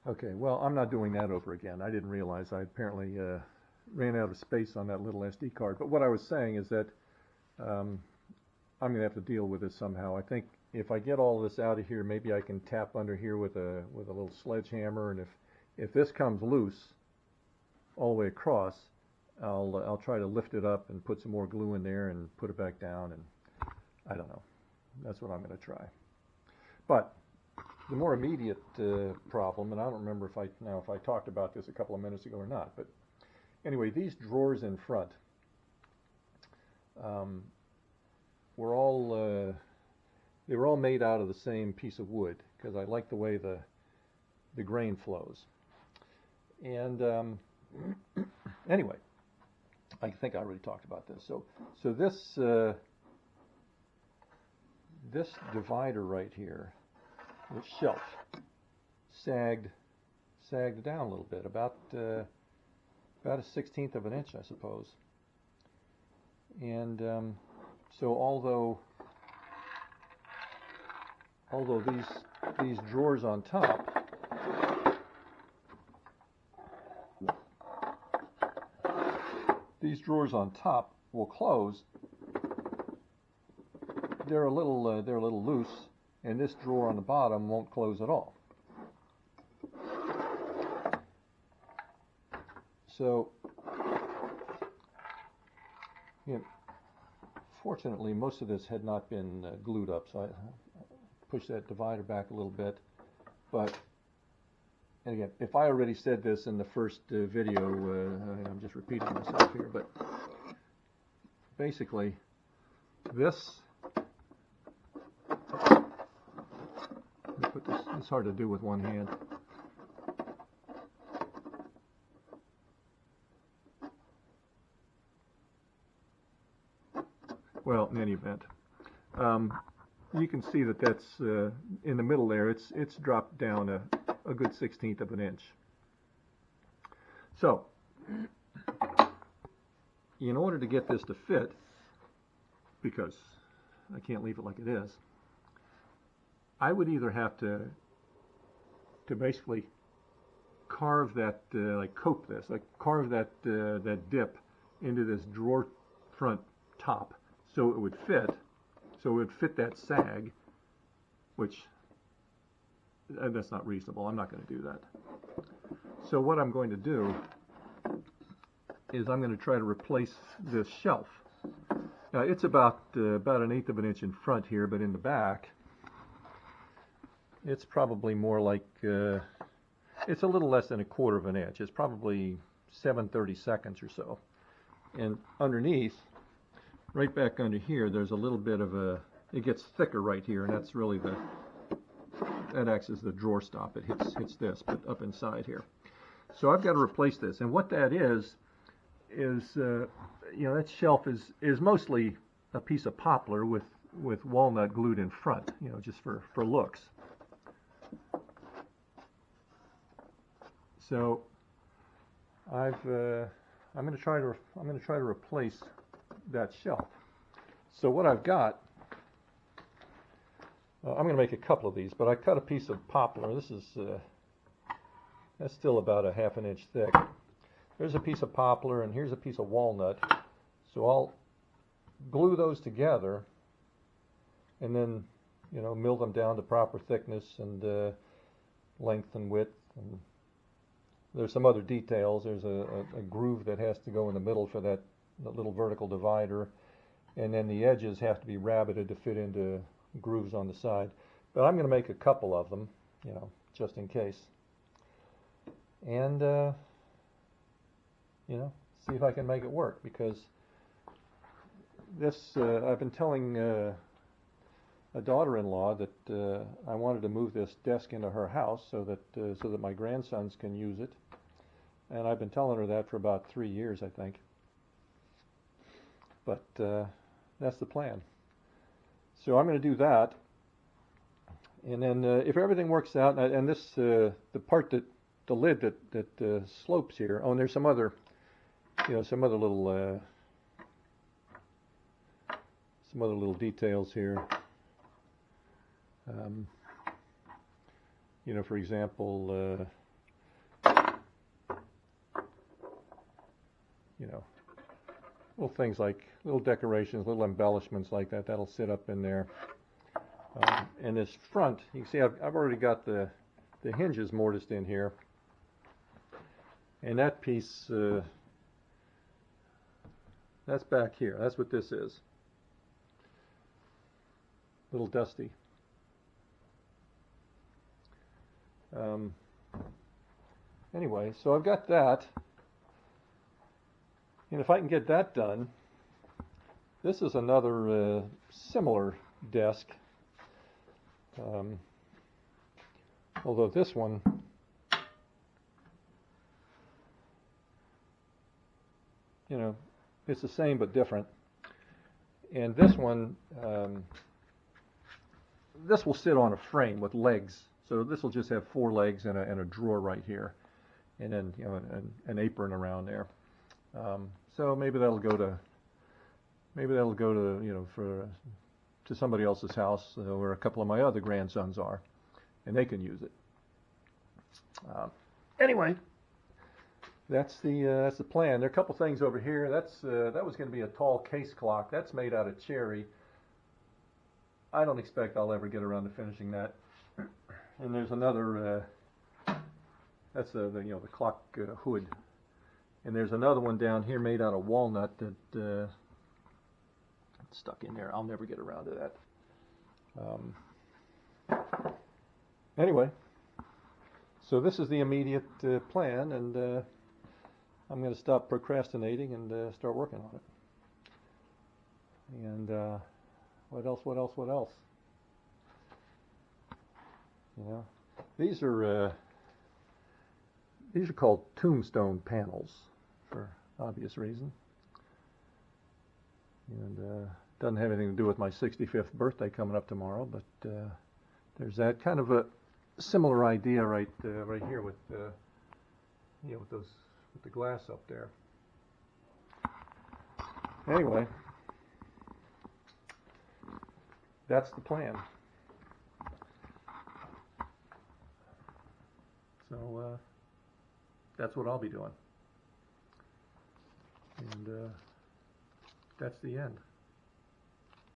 Okay, well, I'm not doing that over again. I didn't realize I apparently ran out of space on that little SD card. But what I was saying is that um, I'm going to have to deal with this somehow. I think if I get all this out of here, maybe I can tap under here with a little sledgehammer, and if this comes loose all the way across, I'll try to lift it up and put some more glue in there and put it back down, and I don't know. That's what I'm going to try. But the more immediate problem, and I don't remember if I talked about this a couple of minutes ago or not, but anyway, these drawers in front were all they were all made out of the same piece of wood because I like the way the grain flows. And anyway, I think I already talked about this. So this divider right here, this shelf, sagged down a little bit, about a 1/16 of an inch, I suppose. And so although these drawers on top will close, they're a little loose, and this drawer on the bottom won't close at all. So, fortunately, most of this had not been glued up, so I pushed that divider back a little bit. But, and again, if I already said this in the first video, I'm just repeating myself here, but basically, this, it's hard to do with one hand. Well, in any event, you can see that that's in the middle there. It's dropped down a good 1/16 of an inch. So, in order to get this to fit, because I can't leave it like it is, I would either have to basically carve that, like coat this, like carve that dip into this drawer front top, so it would fit that sag, which that's not reasonable. I'm not going to do that. So what I'm going to do is I'm going to try to replace this shelf. Now it's about 1/8 of an inch in front here, but in the back it's probably more like it's a little less than 1/4 of an inch. It's probably 7/32 or so. And underneath, right back under here, there's a little bit of it gets thicker right here, and that's really that acts as the drawer stop. It hits this, but up inside here. So I've got to replace this, and what that is that shelf is mostly a piece of poplar with walnut glued in front, just for looks. So I'm going to try to replace that shelf. So what I've got, I'm going to make a couple of these, but I cut a piece of poplar. This is that's still about 1/2 inch thick. There's a piece of poplar, and here's a piece of walnut. So I'll glue those together, and then mill them down to proper thickness and length and width. And there's some other details. There's a groove that has to go in the middle for that little vertical divider, and then the edges have to be rabbited to fit into grooves on the side. But I'm going to make a couple of them, just in case, and see if I can make it work, because this I've been telling a daughter-in-law that I wanted to move this desk into her house so that my grandsons can use it, and I've been telling her that for about 3 years, I think. But that's the plan. So I'm going to do that, and then if everything works out, and this the lid that slopes here. Oh, and there's some other little details here. For example, little things like little decorations, little embellishments like that. That'll sit up in there. And this front, you can see I've already got the hinges mortised in here. And that piece, that's back here. That's what this is. A little dusty. Anyway, so I've got that. And if I can get that done, this is another similar desk. Although this one, you know, it's the same but different. And this one, this will sit on a frame with legs. So this will just have 4 legs and a drawer right here, and then, you know, an apron around there. So maybe that'll go to you know, to somebody else's house where a couple of my other grandsons are, and they can use it. Anyway, that's the plan. There are a couple things over here. That was going to be a tall case clock. That's made out of cherry. I don't expect I'll ever get around to finishing that. And there's another. That's the clock hood. And there's another one down here made out of walnut that stuck in there. I'll never get around to that. Anyway, so this is the immediate plan, and I'm going to stop procrastinating and start working on it. And what else? You know, these are called tombstone panels for obvious reason. And doesn't have anything to do with my 65th birthday coming up tomorrow, but there's that kind of a similar idea right here with with the glass up there. Anyway, that's the plan. So that's what I'll be doing, and that's the end.